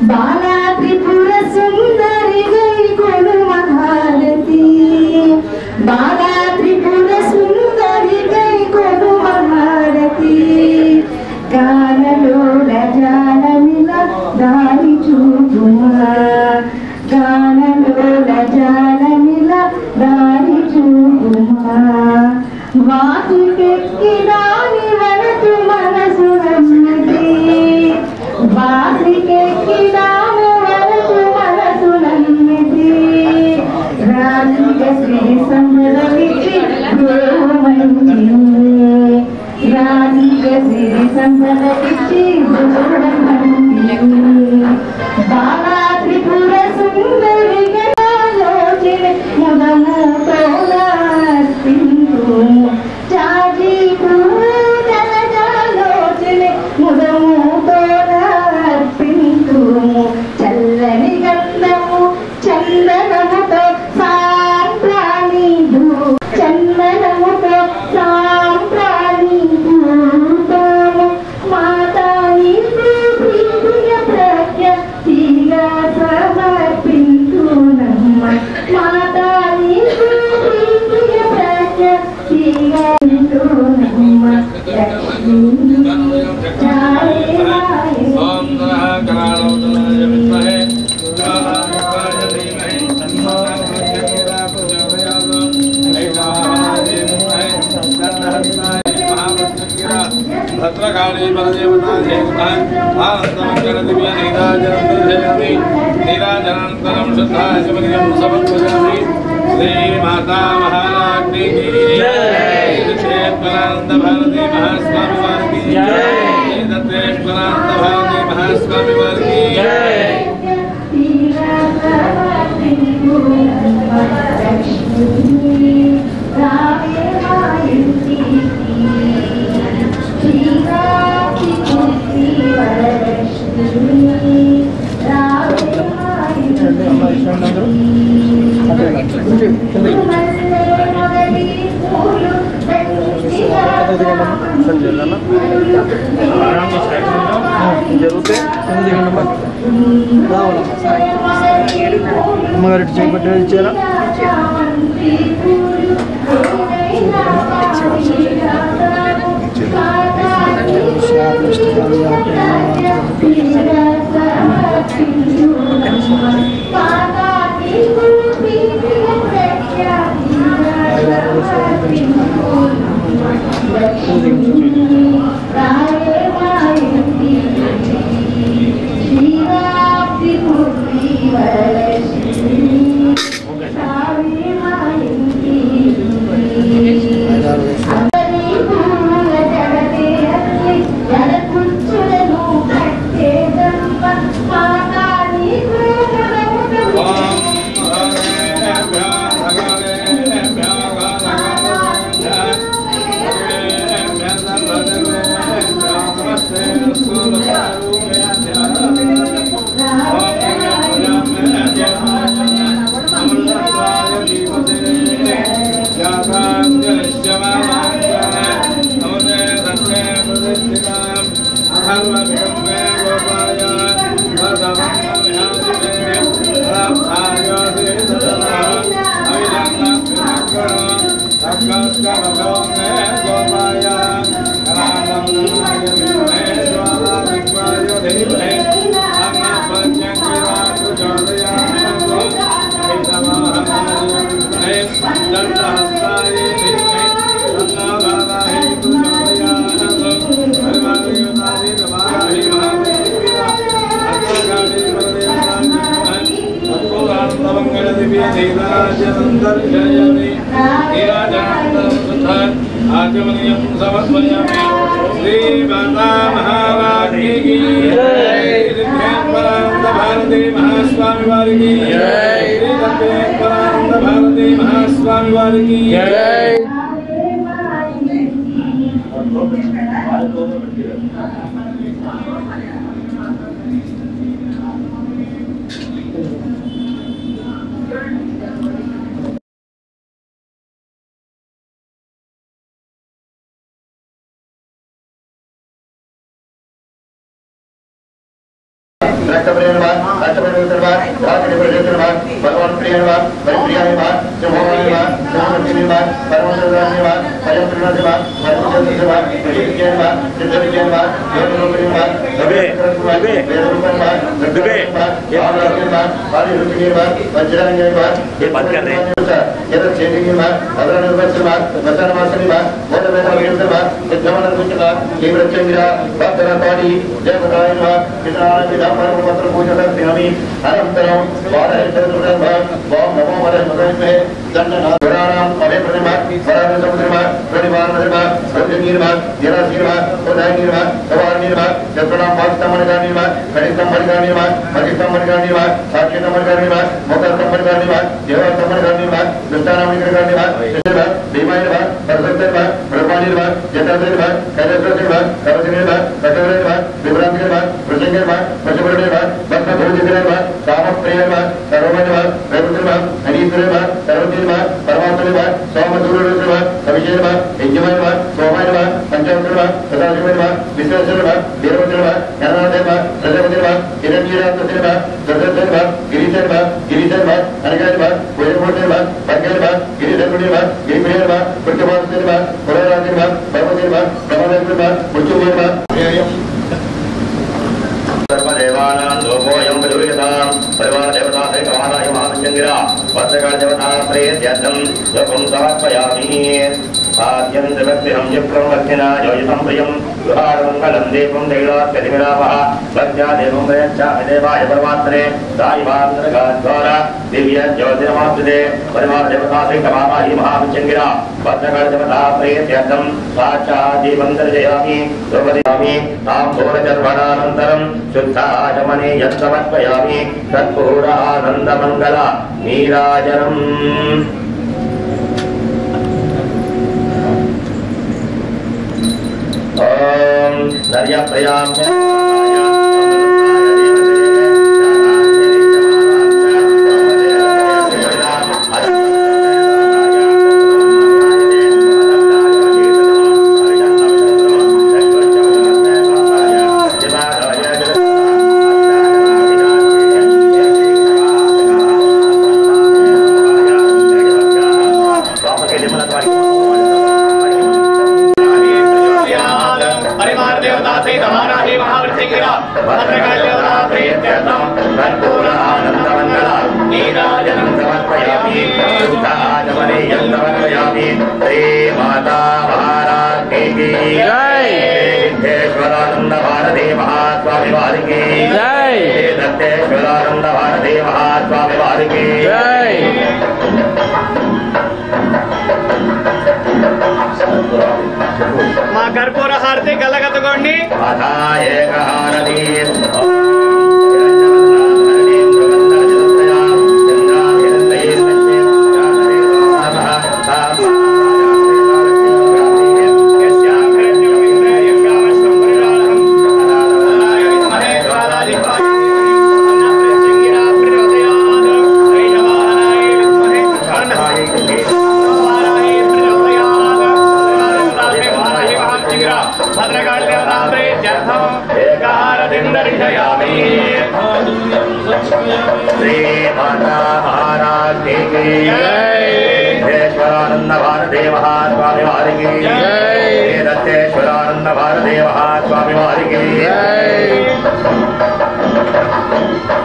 బాలా త్రిపుర సుందరి గై కొడు మహారతి బాలా త్రిపుర సుందరి గై కొడు మహారతి గానలోల జానమిల దారి చూపుమా గానలోల జానమిల దారి చూపుమా వాసుకెక్కిరాని వనసు మనసు నమ్మిది వాసుకెక్కిరాని వనసు మనసు నమ్మిది రాజుక శ్రీ సంపదలిచి గోమంది రాజుక శ్రీ సంపదలిచి గోమంది బాలా త్రిపుర సుందరి గలోచన ముదము చాజీ పూజల జాలోచన ముదము తోర్పింతు చల్లని గంధము చందనముతో సాంప్రాణి చందనముతో సాంప్రాణి భూతము మాతాని ప్రియ ప్రజ్ఞ తీగా సమర్పింతు నమ్మ మాతాని ప్రియ ప్రజ్ఞ తీగా నమ్మ లక్ష్మీ भद्रकाली बलदेवता दिव्य नीराजनान्तरं शुद्धाचमनियं समर्पयामि श्री माता महाराज्ञी की क्षेत्रानंद भारती महास्वामी वार की दत्तेश्वरानंद भारती महास्वामी वार की అమ్మగారు చేపట్టి ఇచ్చారా आचमनीयं समर्पयामि श्री माता महाराज्ञी की जय भारती महास्वामी वार की जय भारती महास्वामी वार की रक्तप्रिय नमः अष्टप्रिय नमः राजप्रिय नमः भगवान प्रिय नमः परिप्रिय नमः जमोहन नमः जमोहन नमः परमोदर नमः परमप्रिय नमः परमोदर नमः विजय नमः सिद्धविजय नमः योगरूप नमः वेदरूप नमः नमः आदिरूप नमः वज्रांग नमः ये बात कर रहे हैं यदा चेति नमः अदर नमः वचनवासनि नमः मोदवेद नमः सिद्धमन नमः केवलचंद्र भक्तराताड़ी जयपताय नमः पितराय पिता परमपत्र पूजन करते अनंतरम वादयत्रम वाम नमो वरमदमे दंडनाथ पुराणाम अभय प्रतिमा वरान समुद्रमा प्रतिमान प्रतिमा सत्यनीरमा जरासीरमा उदयनीरमा सवारनीरमा जत्रनाम वास्तमनगानीरमा खनिस्तमनगानीरमा मगिस्तमनगानीरमा साक्षितमनगानीरमा मोक्षतमनगानीरमा देवतमनगानीरमा दुष्टानामनिगानीरमा सिद्धमा भीमायनमा परसत्तमा ब्रह्मानीरमा जटाधरमा कैलासनमा कवचनीरमा कटवरमा विभ्रांतिरमा प्रसंगरमा पशुवर्णनमा भक्तभोजितरमा कामप्रियनमा सर्वमनमा वैकुंठनमा अनीतरमा सर्वतीरमा परमात्मनमा सोमदूरनमा अभिषेकनमा यज्ञमनमा सोमायनमा पंचाक्षरमा सदाशिवनमा विश्वेश्वरमा वीरभद्रमा ज्ञानादेवमा प्रजापतिरमा हिरण्यरात्मसेनमा दशरथनमा गिरीशनमा गिरीशनमा अनगायनमा वैरमूर्तिनमा भाग्यनमा गिरीशर्मणिमा गिरिप्रियनमा पुष्टवासनमा पुरराजनमा पर्वतिनमा ब्रह्मदेवनमा मुच्चुमेनमा सर्वदेवानां लोकोऽयं विदुर्यतां परिवार देवता सहितमानाय महाचन्द्रा भद्रकाल देवता प्रेत्यर्थं जपं समर्पयामि आद्यं जगद्गृहं चिप्रमर्थिना योजितं प्रियं गृहारमङ्गलं देवं दैलात्यधिविलापः भक्त्या देवं प्रयच्छामि देवाय परमात्मने सायिभान्तरगाद्वारा दिव्य ज्योतिर्माप्यते परिवार देवता सहितमानाय महाचन्द्रा भद्रकाल देवता प्रेत्यर्थं साक्षात् दीपं दर्शयामि द्रौपदीयामि ताम्बूलचर्वणानन्तरं शुद्धाचमने यत्समर्पयामि तत्पूरानन्दमङ्गल नीराजनम् ॐ दर्यप्रयाम्य మా కర్పూర హారతి గలగతగొండి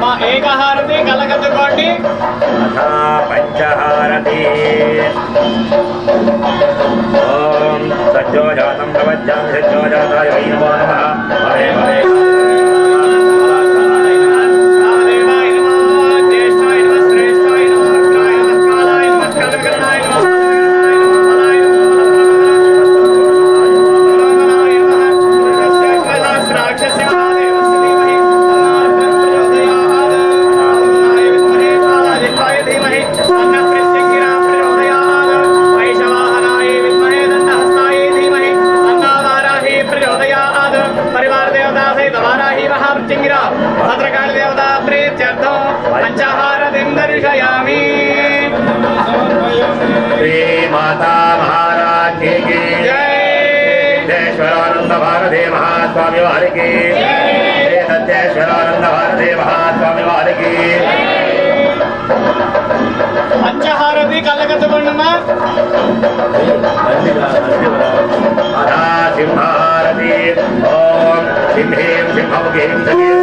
మా ఏకహారతి గలగతగొండి పంచహారతి ఓం సజ్జోజాతం ప్రవజ్జాం సజ్జోజాతాయ వై నమో నమః హరే హరే माता महाराज की जय। देश्वरानंद भारती महास्वामी वारी की जय। सत्येश्वरानंद भारती వారికి పంచహారతి కళ్ళకత్తుకోండమ్మా. అధా సింహారతి ఓం సింహేం సింహముఖేం సఖేం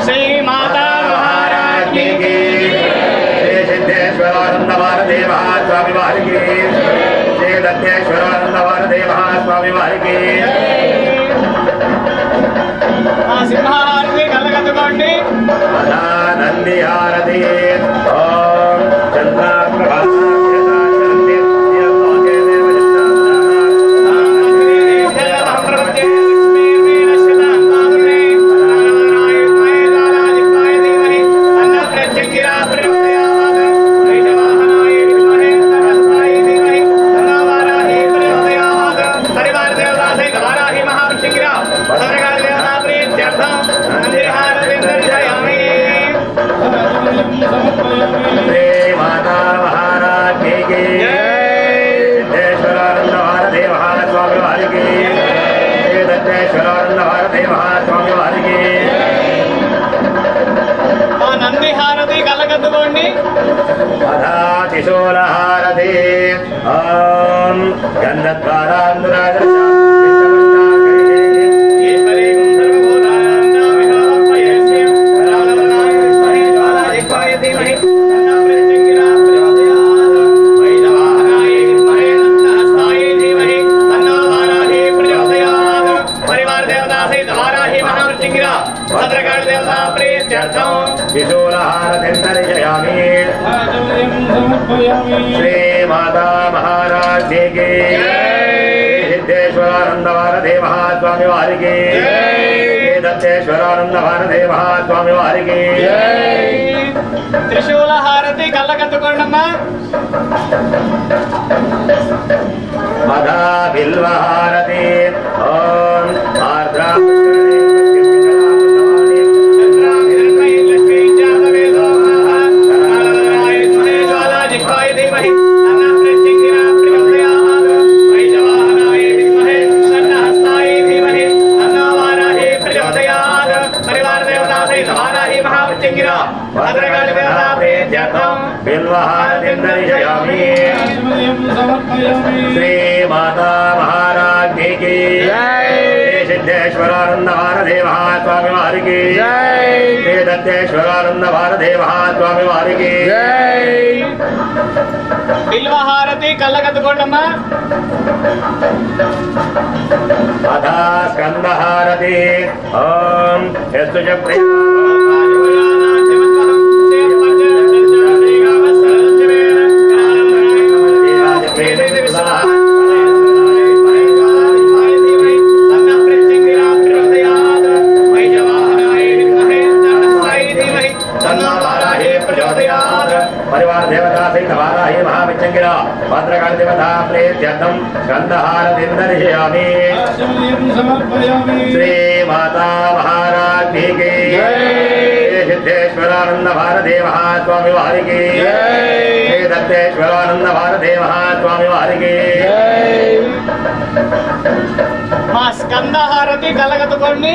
శ్రీ మాతా మహారాజ్ఞి కి సిద్ధేశ్వరానందవారదే మహాస్వామి వారికి శ్రీ దత్తేశ్వరానందవారదే మహాస్వామి వారికి ఆ సింహాహారతి కళ్ళకత్తుకోండి. అధా నంది హారతి ఓం చంద్రాప్రభా నందిహారతి కళ్ళకత్తుకోండి. త్రిశూలహారతి ఓం గంధద్వారాంధరాజ త్రిశూలహారతిర్దర్శయామి శ్రీ మాతా మహారాజ్ఞి కి సిద్ధేశ్వరానందవారదే మహాస్వామి వారికి శ్రీ దత్తేశ్వరానందవారదే మహాస్వామి వారికి త్రిశూలహారతి కళ్ళకత్తుకోండమ్మా. అధా బిల్వహారతి ఓం ఆర్ద్రా బిల్వహారతిర్దర్శయామి శ్రీ మాతా మహారాజ్ఞి కి సిద్ధేశ్వరానందవారదే మహాస్వామి వారికి శ్రీ దత్తేశ్వరానందవారదే మహాస్వామి వారికి బిల్వహారతి కళ్ళకత్తుకోండమ్మా. అధా స్కందహారతి ఓం యస్తు చ ప్రియ परिवार देवता सहित वाराही महाविचंगिरा भद्रकाल देवता प्रेत्यर्थम स्कंदहारतिर्दर्शयामि श्री माता महाराज्ञि की सिद्धेश्वरानंद भारते महास्वामी वारिकी श्री दत्तेश्वरानंद भारते महास्वामी वारिकी మా స్కందహారతి కళ్ళకత్తుకోండి.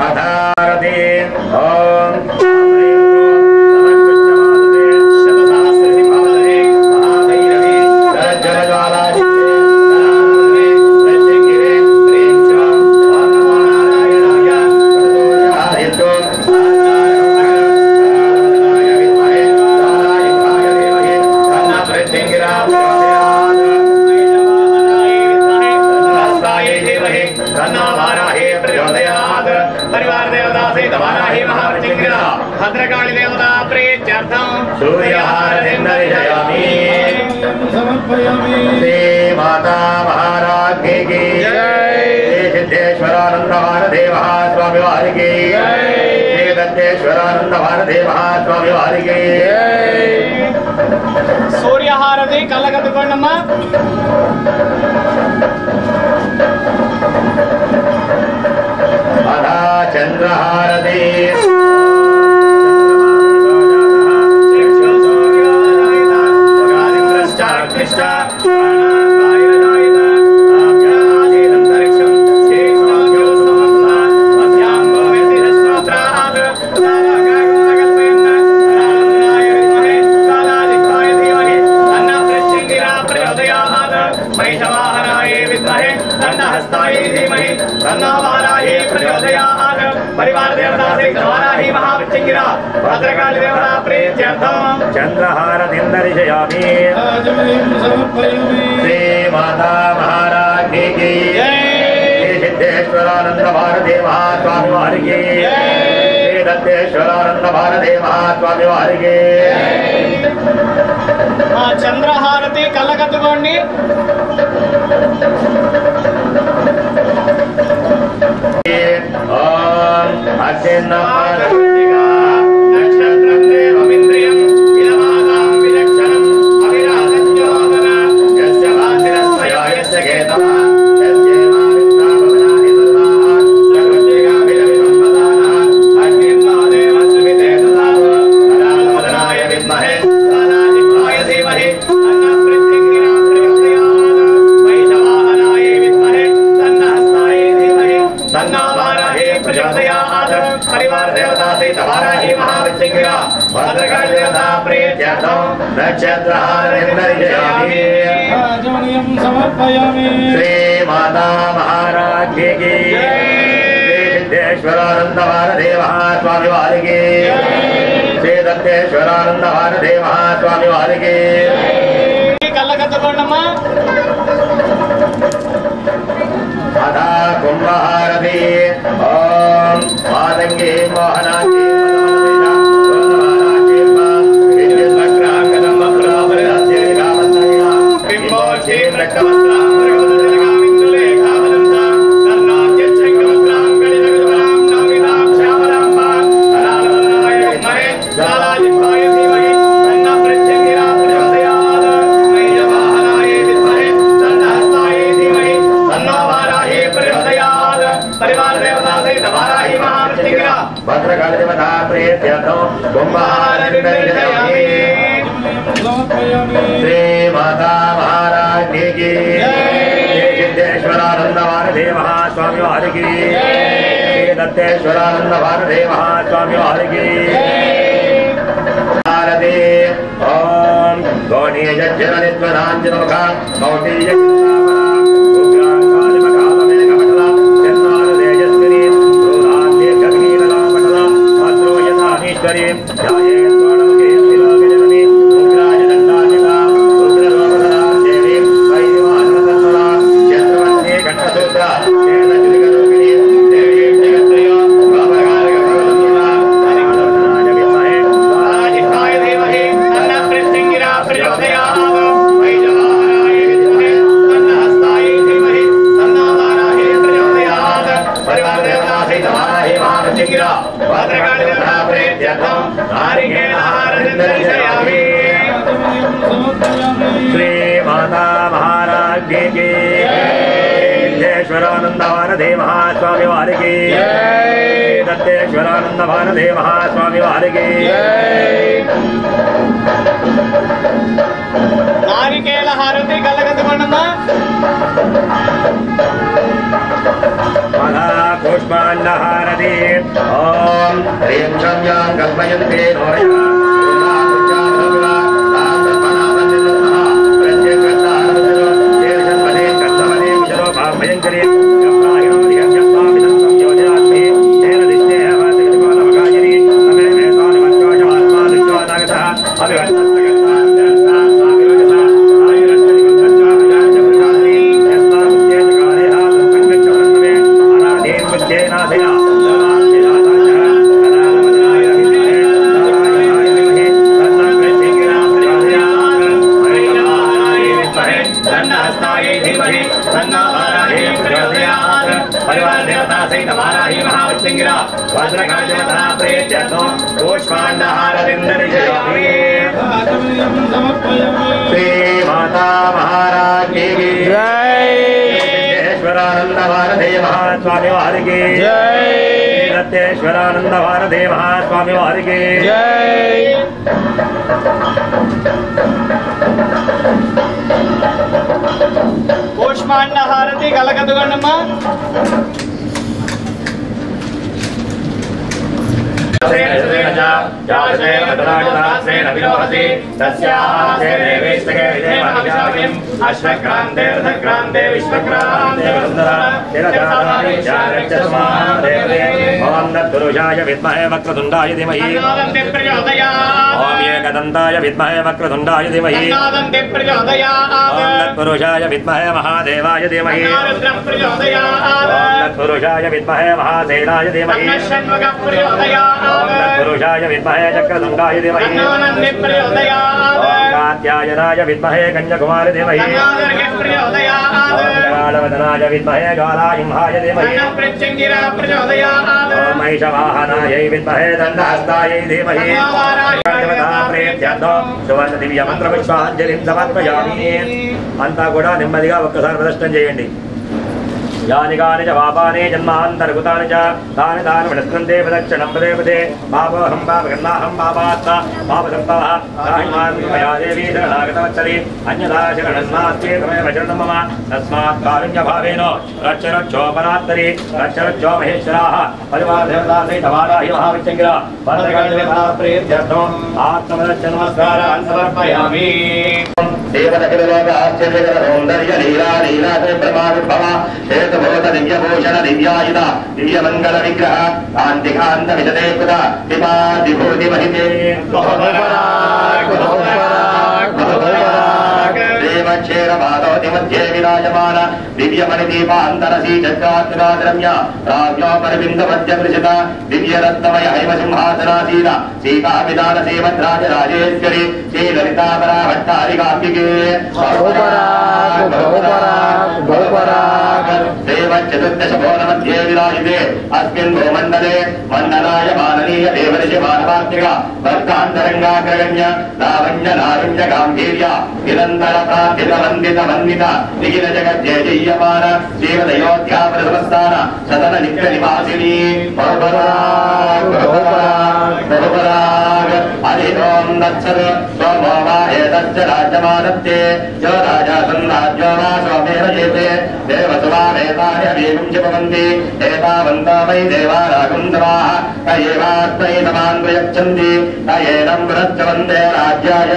కథారతి ఓం భద్రకాళి దేవత ప్రీత్యర్థం सूर्यहारतिर्दर्शयामि श्री माता महाराज महाराज की सिद्धेश्वरानंद महादेव स्वामी वारिकी श्री दत्तेश्वरानंद महादेव स्वामी वारिकी सूर्यहारति कल्लकत्तुकोंडम्मा अधा चंद्रहारति परिवार देवता से वाराही महावृक्षिंगिरा भद्रकाली देवता प्रीत्यर्थम चंद्रहारतिंदर्शयामि श्री माता महाराज की सिद्धेश्वरानंद महादेव स्वामी वारिकी श्री दत्तेश्वरानंद महादेव स्वामी वारिकी चंद्रहारति कल्लकत्तुकोंडि नक्षत्रं देवमिन्द्रियम् इदमादां विलक्षणम् अविराजज्योदना यस्य वासिरस्वया यस्य केतवः यस्येवाविद्राभवनानि सर्वाः सर्वज्ञाभिरविसम्पदानः अग्निर्नो देवस्विते ददातु अनामदनाय विद्महे कालाजिह्वाय धीमहि तन्नः पृथिङ्गिरा प्रचोदयात् वैशवाहनाय विद्महे तन्नः हस्ताय धीमहि तन्नो वाराहे प्रचोदयात् परिवार देवता से वाराही महावृक्षिंगिरा भद्रकाली देवता प्रीत्यर्थम नक्षत्रहारतिंदर्शयामि राजमणियं समर्पयामि श्री माता महाराज की श्री सिद्धेश्वरानंद महादेव स्वामी वारिकी श्री दत्तेश्वरानंद महादेव स्वामी वारिकी कल्लकत्तुकोंडम्मा अथा कुंभहारति ओम मातंगी मोहनांगी भद्रकाली देवता प्रीत्यर्थम कुंभहारतिंदर्शयामि श्री माता महाराज की श्री सिद्धेश्वरानंद महादेव स्वामी वारिकी श्री दत्तेश्वरानंद महादेव स्वामी वारिकी हारति ओम गौणीयज्जननित्वनाञ्जनमुखा कौटिल्य श्री माता महाराज की सिद्धेश्वरानंद महादेव स्वामी वारिकी दत्तेश्वरानंद महादेव स्वामी वारिकी नारिकेल हारति कल्लकत्तुकोंडम्मा पुष्पाण्डहारति ओम ह्रीं क्षम्यां कल्पयन्ते नोरया धीमहि तन्नो वाराही प्रचोदयात् परिवार देवता सहित वाराही महावृत्यंगिरा वज्रकाजवता प्रेत्यर्थो पुष्पाण्डहारतिन्दरिजयामि श्री माता महाराज की जय। सिद्धेश्वरानंद भारते महास्वामी वारी की जय। सत्येश्वरानंद भारते महास्वामी वारी की जय। पुष्पाण्डहारति कलकदुगण्णम्मा अश्वक्रांते विश्वक्रांते ओम तत्पुरुषाय विद्महे वक्रतुण्डाय धीमहि ओम एकदन्ताय विद्महे वक्रतुण्डाय धीमहि ओम तत्पुरुषाय विद्महे महादेवाय धीमहि ओम तत्पुरुषाय विद्महे महासेनाय धीमहि ओम तत्पुरुषाय विद्महे चक्रतुण्डाय धीमहि ओम कात्यायनाय विद्महे कन्याकुमार धीमहि ओम गणालवदनाय विद्महे ज्वालायुंहाय धीमहि ओम महिषवाहनाय विद्महे दण्डहस्ताय धीमहि సువర్ణ దివ్య మంత్ర పుష్పాంజలిం సమర్పయామి. అంతా కూడా నెమ్మదిగా ఒక్కసారి ప్రదర్శనం చేయండి. యాని కాని చ పాపాని జన్మాంతర్గతాని చ తాని తాని వినస్కంతే ప్రదక్షిణం పదే పదే పాపోహం పాపగన్నాహం పాపాత్మ పాపసంభవ మయా దేవీ శరణాగతవత్సలి అన్యథా శరణస్మాస్తే తమేవ శరణం మమ తస్మాత్ కారుణ్యభావేన రక్ష రక్షోపరాత్తరి రక్ష రక్షో మహేశ్వరాः పరివార దేవతా సహిత వారాహి మహావిచ్చంగిర వరదగణ దేవతా ప్రీత్యర్థం ఆత్మనమస్కారాన్ సమర్పయామి. देवदखिलोक आश्चर्यकर सौंदर्य लीला लीलासे प्रमाणुद्भव श्वेतभूत दिव्यभूषण दिव्यायुध दिव्यमंगल विग्रह कांतिकांत विशदे कृता विभूति महिते देवक्षेर माधवति मध्ये विराजमान दिव्यमणिदीपान्तरसी चक्रात्मकाद्रम्य राज्ञोपरबिन्द मध्य कृषिता दिव्यरत्नमय हैम सिंहासनासीन सीतापिदान श्रीमद्राज राजेश्वरी श्रीललितापरा भट्टारिकाम्बिके देवचतुर्दश भुवन मध्ये विराजिते अस्मिन् भूमण्डले मण्डलाय माननीय देवऋषि मानवात्मिक भक्तान्तरङ्गाग्रगण्य लावण्य लावण्य गाम्भीर्य निरन्तर प्रार्थित वन्दित वन्दित निखिल जगज्जयीयमान श्रीमदयोध्या प्रथमस्थान सदन नित्य निवासिनी हरि ओम दत्सत् सोमो वा एतच्च राज्यमादत्ते यो राजा सन्नाज्यो वा सोमेव जेते देवसुवामेतानि अवीगुं च भवन्ति एतावन्तो वै देवा राकुन्दवाः त एवास्मै तमान् प्रयच्छन्ति त एनं व्रच्च वन्दे राज्याय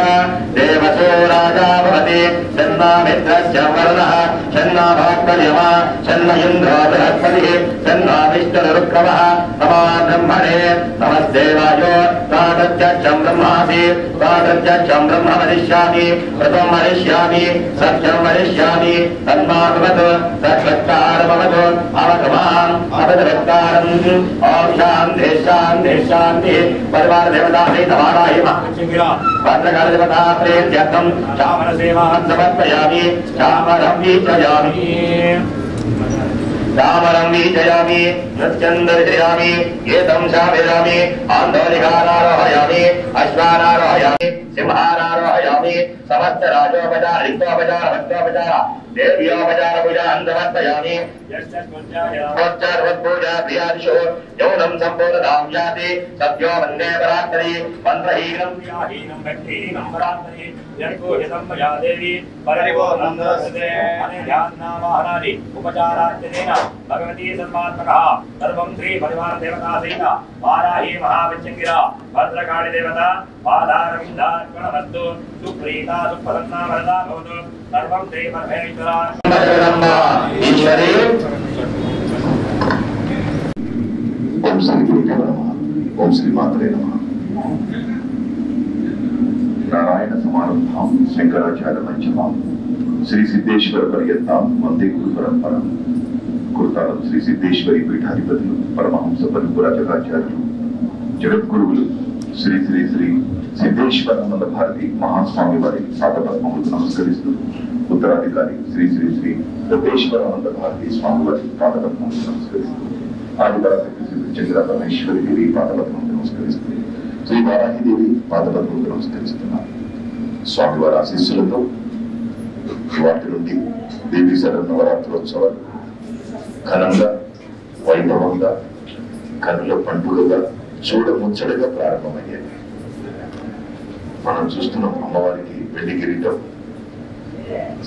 देवसो राजा भवति शन्नामित्रस्य वरुणः शन्ना भवत्पर्यमा शन्न इन्द्रो बृहस्पतिः शन्ना विष्णुरुक्रमः तमा ब्रह्मणे नमस्देवायो तादत्यक्षं ब्रह्मासि तादत्यक्षं ब्रह्म वदिष्यामि व्रतं वदिष्यामि सत्यं वदिष्यामि तन्माभवतु तत्सत्कारमवतु अवगमाम् अवदवत्कारम् ॐ शान्ति शान्ति शान्ति परिवार देवता सहित वाराहि महाविचिङ्गिरा भद्रकाल देवता प्रीत्यर्थं चामरसेवान् समर्पयामि चामरं वीचयामि चामरं वीचयामि नृत्यं दर्शयामि गीतं शावयामि आन्दोलिकानारोहयामि अश्वानारोहयामि सिंहानारोहयामि समस्त राजोपचार ऋतोपचार भक्तोपचार देव्योपचार पूजा समर्पयामि पूजा प्रियादिशो यौनं सम्पूर्णतां याति सत्यो वन्दे परात्तरी मन्त्रहीनं क्रियाहीनं भक्तिहीनं परात्तरी यत्कोहितं मया देवी परिवो नन्दस्ते अनेध्यात्नावाहनादि उपचारात्यनेन भगवती सर्वात्मकः सर्वं श्री परिवार देवता सहित वाराही महाविचिङ्गिरा भद्रकाली देवता पादारविन्दार्पणमस्तु सुप्रीता सुप्रसन्ना वरदा भवतु सर्वं श्री परमेश्वरा ओम श्री गुरुदेव नमः ओम श्री मात्रे नमः नारायण समारंभां शंकराचार्य मध्यमां श्री सिद्धेश्वर पर्यंतां वंदे गुरु परंपरा కుర్తాలం శ్రీ సిద్ధేశ్వరి పీఠాధిపతులు పరమహంస పరిపురాజకాచార్యులు జగద్గురువులు శ్రీ శ్రీ శ్రీ సిద్ధేశ్వరానంద భారతి మహాస్వామి వారి సాధపద్మములకు నమస్కరిస్తూ ఉత్తరాధికారి శ్రీ శ్రీ శ్రీ దత్తేశ్వరానంద భారతీ స్వామి వారి పాదపద్మం నమస్కరిస్తూ ఆదిపరాశక్తి శ్రీ చంద్ర పరమేశ్వరి దేవి పాదపద్మం నమస్కరిస్తూ శ్రీ వారాహిదేవి పాదపద్మం నమస్కరిస్తున్నారు. స్వామివారి ఆశీస్సులతో వాటి నుండి దేవీ శరన్నవరాత్రోత్సవాలు ఘనంగా వైభవంగా కనుల పండుగగా చూడముచ్చటగా ప్రారంభమయ్యాయి. మనం చూస్తున్నాం అమ్మవారికి వెండి కిరీటం.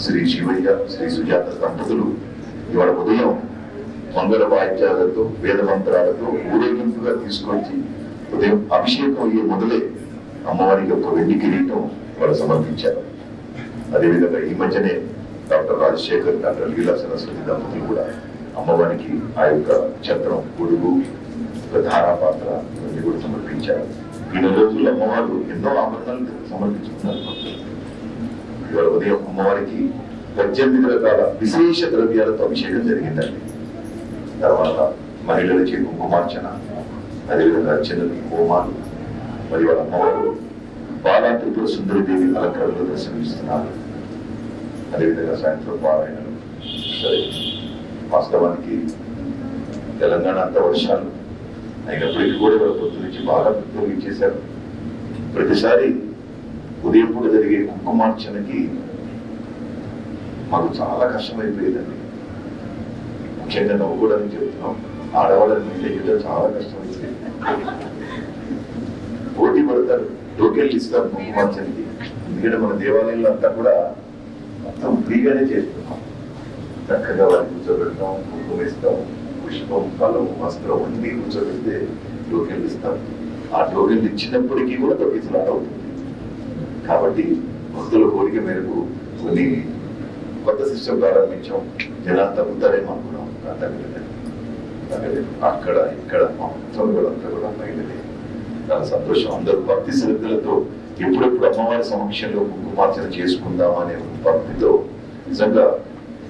శ్రీ శివయ్య శ్రీ సుజాత దంపతులు ఇవాళ ఉదయం మంగళ వాయిద్యాలతో వేద మంత్రాలతో ఊరేగింపుగా తీసుకొచ్చి ఉదయం అభిషేకం అయ్యే మొదలే అమ్మవారికి ఒక వెండి కిరీటం వాళ్ళు సమర్పించారు. అదేవిధంగా ఈ మధ్యనే డాక్టర్ రాజశేఖర్ డాక్టర్ లీలా సరస్వతి దంపతులు కూడా అమ్మవారికి ఆ యొక్క ఛత్రం గొడుగు ధారాపాత్ర ఇవన్నీ కూడా సమర్పించారు. ఈ రోజుల్లో అమ్మవారు ఎన్నో ఆభరణాలు సమర్పించుకున్నారు. ఇవాళ ఉదయం అమ్మవారికి 18 రకాల విశేష ద్రవ్యాలతో అభిషేకం జరిగిందండి. తర్వాత మహిళలచే కుంకుమార్చన, అదేవిధంగా అర్చనలు, హోమాలు, మరి వాళ్ళ అమ్మవారు బాలా త్రిపుర సుందరిదేవి అలంకరణలో దర్శనమిస్తున్నారు. అదేవిధంగా సాయంత్రం పారాయణలు. సరే, వాస్తవానికి తెలంగాణ అంతా వర్షాలు అయినప్పటికీ కూడా వాళ్ళ పొద్దు నుంచి బాగా ఉపయోగించేశారు. ప్రతిసారి ఉదయం పూట జరిగే కుంకుమార్చనకి మాకు చాలా కష్టమైపోయేదండి. ముఖ్యంగా నవ్వు కూడా చెప్తున్నాం, ఆడవాళ్ళని మెయింటైన్ చేయడం చాలా కష్టమైపోయింది. పోటీ పడతారు, టోకెన్లు ఇస్తారు కుంకుమార్చనకి. ఎందుకంటే మన దేవాలయంలో అంతా కూడా మొత్తం ఫ్రీగానే చేస్తున్నాం. చక్కగా వారిని కూర్చోబెడతాం, కుంకుమ ఇస్తాం, పుష్పం, ఫలం, వస్త్రం అన్ని కూర్చోబెడితే టోకెన్లు ఇస్తాం. ఆ టోకెన్లు ఇచ్చినప్పటికీ కూడా తొక్కిసలాట అవుతుంది. కాబట్టి భక్తుల కోరిక మేరకు కొన్ని కొత్త సిస్టమ్ ప్రారంభించాం. జనాలు తగ్గుతారేమో అనుకున్నాం, తగ్గలేదు. అక్కడ ఇక్కడ మొత్తం అంతా కూడా మహిళలే. చాలా సంతోషం. అందరూ భక్తి శ్రద్ధలతో ఎప్పుడెప్పుడు అమ్మవారి సమక్షంలో కుంకుమార్చన చేసుకుందామా అనే భక్తితో నిజంగా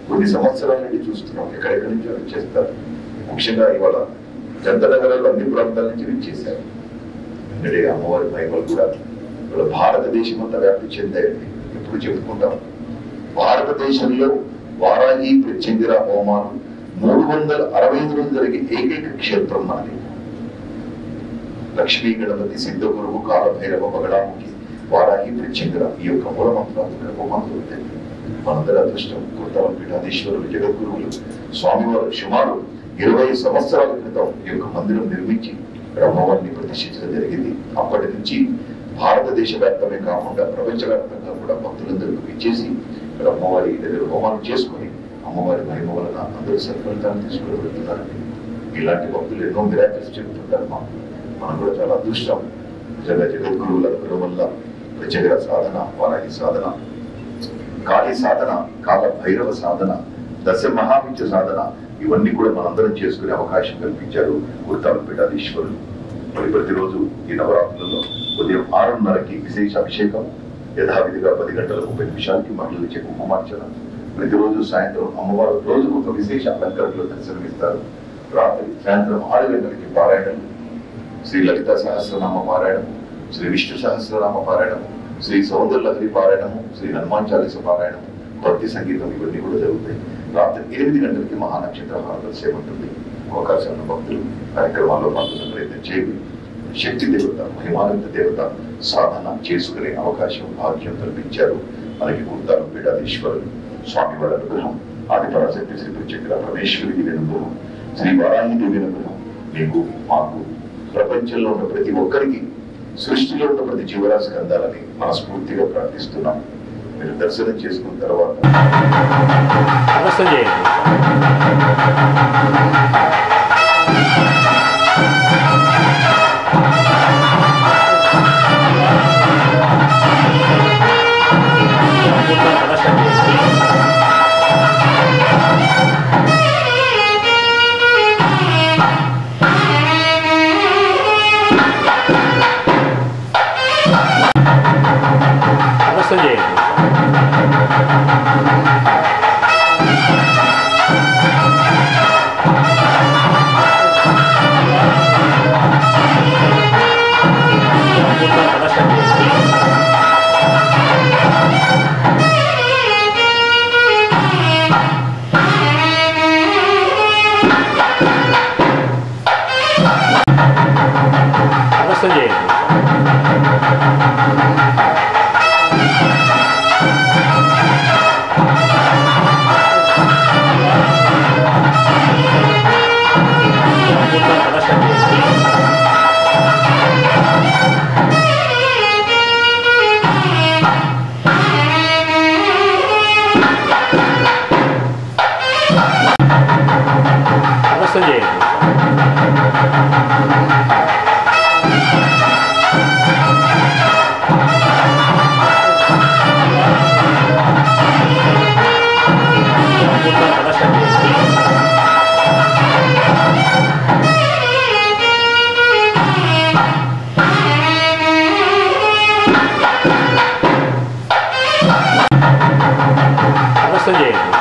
కొన్ని సంవత్సరాల నుండి చూస్తున్నాం. ఎక్కడెక్కడి నుంచో వచ్చేస్తారు. ముఖ్యంగా ఇవాళ జంట నగరాలు అన్ని ప్రాంతాల నుంచి విచ్చేశారు. ఎందుకంటే అమ్మవారి మహిమలు కూడా ఇవాళ భారతదేశం అంతా వ్యాప్తి చెందాయండి. ఎప్పుడు చెప్పుకుంటాం, భారతదేశంలో వారాహి ప్రత్యంగిర హోమాలు 365 రోజులు జరిగే ఏకైక క్షేత్రం మనది. లక్ష్మీ గణపతి, సిద్ధగురువు, కాలభైరవ, బగడాముఖి, వారాహి ప్రత్యంగిర ఈ యొక్క మూల మంత్రాలు హోమాలు దొరుకుతాయి. మనందరి అదృష్టం. కొత్తల పీఠాధీశ్వరులు, జగద్గురువులు స్వామివారు సుమారు 20 సంవత్సరాల క్రితం ఈ యొక్క మందిరం నిర్మించి అమ్మవారిని ప్రతిష్ఠించడం జరిగింది. అప్పటి నుంచి భారతదేశ వ్యాప్తమే కాకుండా ప్రపంచవ్యాప్తంగా కూడా భక్తులందరూ ఇచ్చేసి అమ్మవారి దగ్గర హోమాలు చేసుకుని అమ్మవారి మహిమ వలన అందరూ సత్ఫలితాన్ని తీసుకుని వెళ్తున్నారండి. ఇలాంటి భక్తులు ఎన్నో మిరాకిల్స్ చెబుతుంటారు. మనం కూడా చాలా అదృష్టం. నిజంగా జగద్గురువుల అనుగ్రహం వల్ల ప్రత్యేక సాధన, వారాహి సాధన, కాళీ సాధన, కాల భైరవ సాధన, దశ మహావిద్య సాధన ఇవన్నీ కూడా మనందరం చేసుకునే అవకాశం కల్పించారు గురుతాల పీఠాధీశ్వరులు. మరి ప్రతిరోజు ఈ నవరాత్రులలో ఉదయం 6:30కి విశేష అభిషేకం, యథావిధిగా 10 గంటల 30 నిమిషాలకి మహిళలచే కుంకుమార్చన, ప్రతిరోజు సాయంత్రం అమ్మవారు రోజుకు ఒక విశేష అలంకరణలో దర్శనమిస్తారు. రాత్రి సాయంత్రం 6 గంటలకి పారాయణం, శ్రీ లలిత సహస్రనామ పారాయణం, శ్రీ విష్ణు సహస్రనామ పారాయణం, శ్రీ సౌందర్యలహరి పారాయణము, శ్రీ హనుమాన్ చాలీస పారాయణం, భక్తి సంగీతం ఇవన్నీ కూడా జరుగుతాయి. రాత్రి 8 గంటలకి మహానక్షత్ర హారత సేవ ఉంటుంది. అవకాశం ఉన్న భక్తులు కార్యక్రమాల్లో పాల్గొనే ప్రయత్నం చేయండి. శక్తి దేవత, మహిమానంద దేవత సాధన చేసుకునే అవకాశం, భాగ్యం కల్పించారు మనకి గురుతాల పీఠాధీశ్వరులు. స్వామివారి అనుగ్రహం, ఆదిపరాశక్తి శ్రీ ప్రత్యేక పరమేశ్వరి దేవి అనుగ్రహం, శ్రీ వారాహి దేవి అనుగ్రహం మీకు, మాకు, ప్రపంచంలో ఉన్న ప్రతి ఒక్కరికి, సృష్టిలో ఉన్న ప్రతి జీవరాశికి అందాలని మనస్ఫూర్తిగా ప్రార్థిస్తున్నాం. మీరు దర్శనం చేసుకున్న తర్వాత ప్రదర్శన చేయండి.